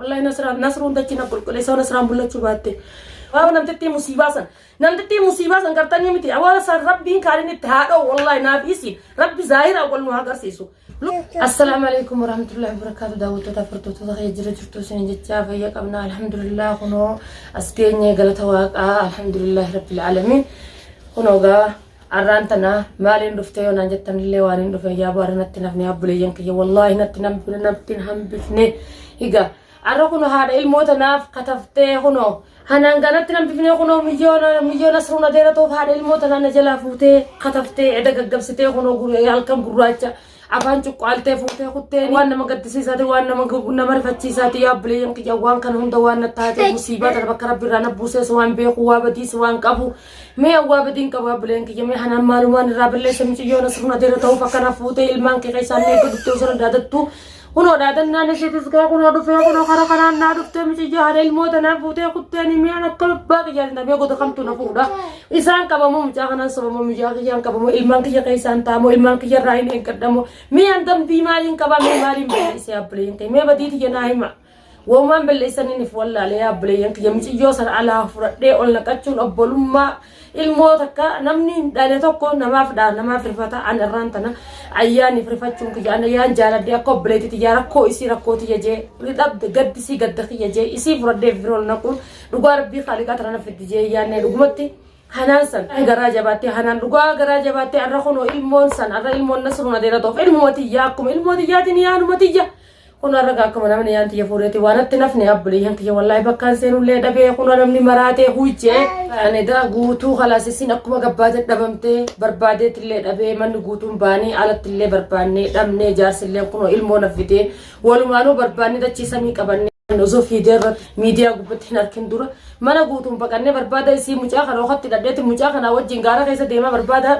wallahi nasruun dachina qulqulle soo nasraan bullachuu baatte waaw namtitti musiibaasan gartanii miti awwaala san rabbiin kaalin itti haadhoo wallahi naaf isi rabbi zaahira wal nu agarsiisu. السلام عليكم ورحمة الله وبركاته. داود تفرتو تخيل جرتو سنين جتشا فيا قبنا الحمد لله خنو أسكيني قالت واقع الحمد لله رب العالمين خنو قا أرانتنا مالين رفتي ونجتن اللي وانين رفتي يا بارنا تنفني أبولي ينكي والله نتنهم بفني هيقا أرخنو هذا الموت ناف كتفتي خنو هنانغانت نبفني خنو مليون أسرنا ديرا توف هذا الموت أنا نجلا فوتي كتفتي عدا قبستي خنو يالكم قراجة afaan cuqqaaltee fuutee kuttee waan nama gaddisiisaati waan nama rifachiisaati yaabbilee yanqiyya waan kana hunda waan taatee musiibaa tan bakka rabbi irraa nabbuusees waan beeku waa badiis waan qabu mee waa badiin qabu yaabbilee yanqiyya mee hanaan maalumaan irraa balleessa miciyyoon asirna deera ta'uuf akkana fuutee ilmaan kee isaan eegga duttee osoo daadattu kunoo daadannaan isheetis gaa kunoo dhufee kunoo kara kanaan naa dhuftee miciyyaa haadha ilmoota naa fuutee kuttee ni mi'aan akka lubbaa qiyyaati namee goda kamtu na fuudha isaan qabamoo mucaa kanaan sabamoo mucaa kiyyaan qabamoo ilmaan kiyya keessaan taamoo ilmaan kiyya irraa hin eeggadhamoo mi'aan dambii maaliin qabamee maaliin balleessee yaabbilee yanqiyya mee badiiti jennaa hima womaan balleessaniif wallaalee yaabbilee yanqiyya miciyyoo sana alaa fudhadhee ol naqachuun obbolummaa ilmoo takka namni dhale tokko namaaf rifata an irraan tana ayyaaniif rifachuun kiyya an ayyaan jaaladde akka obboleetitti yaa rakkoo isii rakkooti yajee ridhabde gaddisii gadda kiyya jee isii fudhadhee firool naquun dhugaa rabbii qaaliqaa tana nafitti jee yaannee dhugumatti hanaan san garaa jabaattee hanaan dhugaa garaa jabaattee arra kunoo ilmoon san arra ilmoon nasruna deera toof ilmootiyyaa akkuma ilmootiyyaati ni yaanumatiyya kun arga akkuma namni yaanti yafuureti waanatti nafni abbulee yankiya wallahi bakkaan seenullee dhabee kun namni maraatee hujjee ani da guutuu khalaasisin akkuma gabbaate dhabamtee barbaadeetillee dhabee manni guutuun baanii alattillee barbaannee dhabnee jaarsillee kun ilmoo nafitee walumaanuu barbaannee dachiisamii qabannee osoo fiideerra miidiyaa gubbatti hin arkin dura mana guutuun baqannee barbaada isii mucaa kana okkatti dhadheetti mucaa kana wajjin gaara keessa deemaa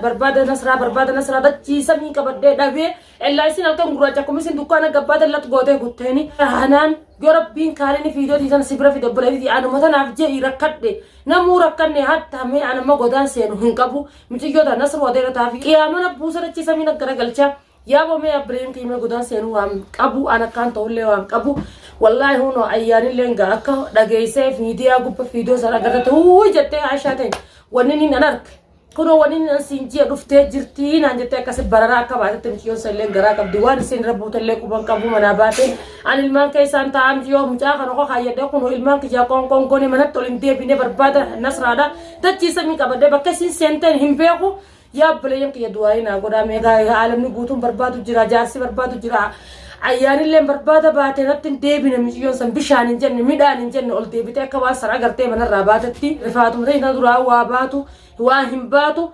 barbaada nasraa dachiisamii qabadhee dhabee ella isin halkan gurraacha akkuma isin dukkaana gabbaata lat gootee gutteeni hanaan yoo rabbiin kaalini fiidootii sana sibira fide buleetii anuma tanaaf jee rakkadhe namuu rakkanne hatta mee anama godaan seenu hin qabu miciyyoota nasru wadeera taafi qiyaamana buusa dachiisamii naggaragalcha yaabo mee abbileen kiime godaan seenu waan qabu anakkaan ta'ullee waan qabu wallahi huno ayyaanillee nga akka dhageessee miidiyaa gubba fiidoo sana agarrate jettee Aishaa ta'e wanni ni nan arge kuno wanni nan siinjii dhuftee jirtii naan jettee akkasi bararaa akka baatetti miciyyoon sallee garaa qabdi waan isin rabbuutallee quban qabu manaa baate an ilmaan keessaan taa'aa miciyyoo mucaa kana koo kaayyadhee kuno ilmaan kiyyaa qoonqoonqoonii manatti ol hin deebine barbaada nasraadha dachiisamii qabadhee bakka isin seenteen hin beeku yaabbilee yanqiyya du'aayi naa godhaa meegaa aalamni guutuun barbaadu jira jaarsi barbaadu jira ayyaanillee barbaada baatee natti deebine miciyyoon san bishaan hin jenne midhaan hin jenne ol deebitee akka waan sana agartee manarraa baatetti rifaatumtee ina duraa waa baatu waa hin baatu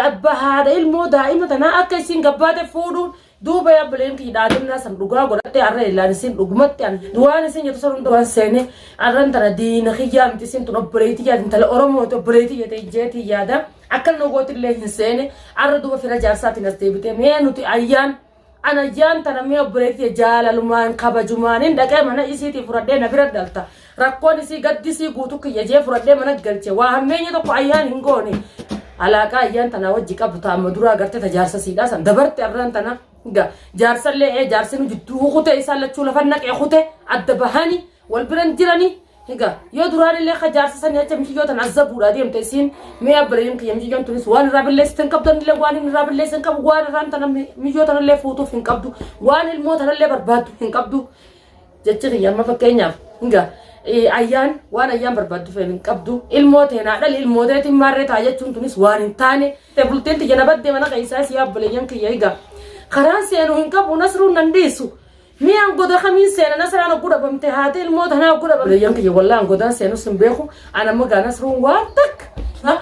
abba haadha ilmoo daa'ima tanaa akka isin gabbaate fuudhuun duuba yaabbileen kiyyaadhimna san dhugaa godhattee arra illaan isin dhugumatti an duwaan isin jettu san hundaan seene arran tana diina kiyyaa miti isin tun obboleetii yaadin tala oromooti obboleetii jette jeetii yaada akka nogootillee hin seene arra duuba fira jaarsaatiin as deebitee mee nuti ana jaan tana mee obboleetii jaalalumaan kabajumaan hin dhaqee mana isiitii fudhadhee na bira dhalta rakkoon isii gaddisii guutuu kiyya jee fudhadhee mana galche waa hammeenya tokko ayyaan hin goone alaaqa ayyaan tana wajji qabdu taa'amma duraa agartee tajaarsa siidhaa san dabarte arran tana jaarsallee jaarsinu jidduu kutee isaan lachuu lafa naqee kutee adda bahanii wal biran jiranii higa yoo duraanillee jaarsa sanii acha miciyyoota azzabuudha deemte isin mee abbaleen kiyya miciyyoon tunis waan irraa billeessitan qabdanillee waan irraa billeessan qabu waan irraan tana miciyootanillee fuutuuf hin qabdu waan ilmootanillee barbaaddu hin qabdu jecha kiyya amma fakkeenyaaf higa ayyaan waan ayyaan barbaaddu feen hin qabdu ilmooteenaa dhali ilmooteetiin maarree taa jechuun tunis waan hin taane bulteen tiyya nabaddee mana keessaa si abbaleen kiyya higa karaan seenuu hin qabu nasruun nandeessu mian goda khamin sena nasrana guda bamte hate ilmota na guda bamte yanki wallahi goda senu simbeku ana maga nasru watak ha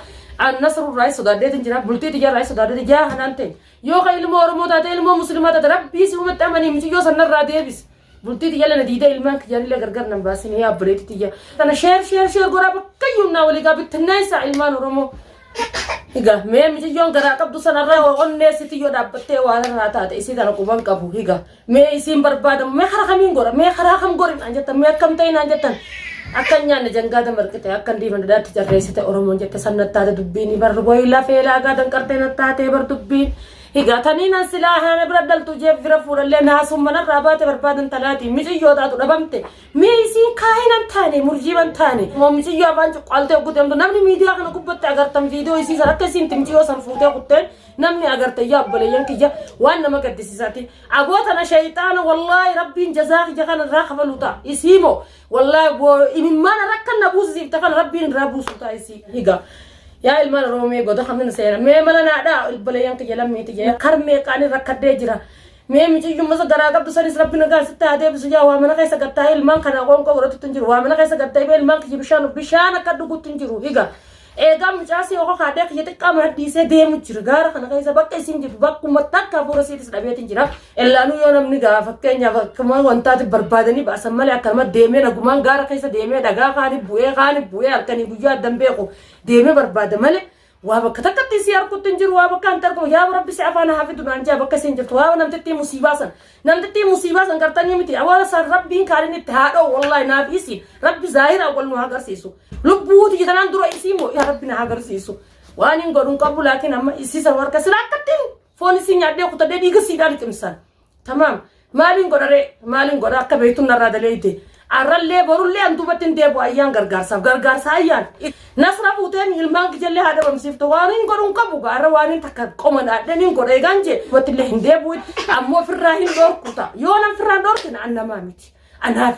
an nasru rais da de tinjira bulti tijar rais da de ja hanante yo ga ilmo ormota de ilmo muslimata da rabbi si umma tamani mi yo sanar radebis bulti tijar na dida ilman kiyani le gargar nan basini ya bulti tijar tana share gora bakayuna wali ga bitnaisa ilman oromo higa me mi yon gara qabdu sanarra onne siti yo dabte wala taate isi tan ko ban qabu higa me isin barbada me kharamin gora me kharakam gorin anjata me kam tay anjatan akanya ne jangada markete akan di manda dati jarre sita oromo jette sannatta dubbini bar boy la fela ga dan karte natta te bar dubbin higatanii nan silaa hana bira daltu jeeffira fuudhallee naasumman irraa baate barbaadan talaati miciyyoo taatu dhabamte mee isiin kaahinan taane murjiiban taane moo miciyyoo afaan cuqqaaltee ogguutemtu namni miidiyaa kana gubbatti agartan viidiyoo isii san akka isiin timciyoo san fuutee kutteen namni agarte yaa obboleeyyan kiyya waan nama gaddisiisaati agootana shayxaana wallaahi rabbiin jazaa kiyya kana irraa kafaluuta isiimo wallaahi imimmaan rakkan na buusisiifta kana rabbiin irraa buusuuta isii higa يا إلمان رومي قدو خمسين سنة مي ملنا دا البليان كجلم ميتي جا كرمي كاني ركض جرا مي ميجي يوم مسا غراغ عبد السليم ربنا قال ستة هذه بسجا وامنا كيسا قطعي إلمان كنا قوم كورة تنجرو وامنا كيسا قطعي بإلمان كي بشان كدو قط تنجرو هيجا إيجا مجاسي أخو خادك يتك كام هدي سدي مجرغار كنا كيسا بق إسين جب بق كمتك كابورة سيد سلبية تنجرا إلا نو يوم نيجا فكين يا كمان وانتات بربادني بس مالي أكلمة ديمي نقومان غار كيسا ديمي دعا خاني بوي أكني بوجا دمبيكو ديمي برباد مالي وابا كتكتي سيار كتنجر وابا كانتركو يا ربي سعفانا حافظ نانجا بك سنجرت وابا نمتتي مصيبة سن كرتني متي أولا صار ربي كارين اتهادو والله نافيسي ربي ظاهر أول نهاجر سيسو لبوتي جتنان درو إسيمو يا ربي نهاجر سيسو وانين قرون قبول لكن أما إسيسا وركا سلاكتين فوني سينيادي قطة دي قصيدان كمسان تمام مالين قرر أكا بيتون نراد ليتي arralle borulle andubatin debo ayyan gargarsa ayyan nasra futen ilman gijelle hada bamsifto wanin gorun kabu gara wanin takka komana denin gore ganje watille hindebu ammo firrahin dorkuta yonan firran dorkin annama miti ana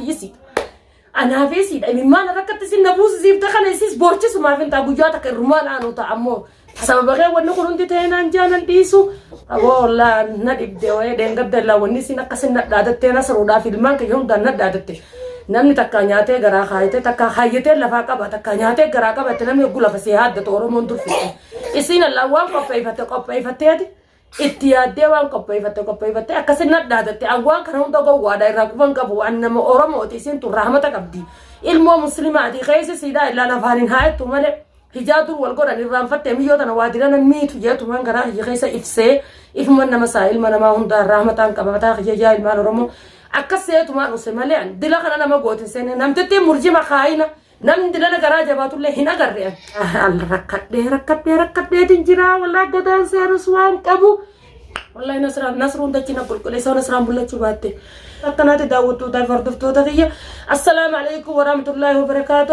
fi da imman rakkat sin nabus zifta khana sis borchis ma finta gujata ka ruman anuta ammo sababage wonni qurunti teenan janan disu abo la nadibde way de ngadalla wonni sinakasin nadadatte nasruda filman ka yum dan nadadatte namni takka nyaatee garaa kaayite takka hayyitee lafaa qaba takka nyaatee garaa qabate namni gula fasee haadda oromoon turfite isiin allah waan qopheeffatteeti itti yaaddee waan qopheeffatte akkasin nadhaadatte awwaan kana hunda gowwaadha irraa qufan qabu waan nama oromooti isiin tun rahmata qabdi ilmoo muslimaati keessa siidaa illaan afaaniin haayettu malee hijaadur wal godhan irraanfattee miyyoo tana waa dirana miitu jeetumaan garaa hiyya keessa ifsee ifuman nama saa ilma namaa hundaa rahmataan qaba mataa hiyya jaa ilmaan oromoo akkaseetu maan use malee dila kana nama gootin sene namtetti murjima kaayina namni dilana garaa jabaatullee hin agarre rakkadhee tinjira wallahi gadaan seerus waan qabu wallahi nasruun dachina qulqulleessa nasraan bullachuu baatte akkanaati daawwattoota fardoftoota kiyya assalaamu alaykum warahmatullaahi wabarakaatuh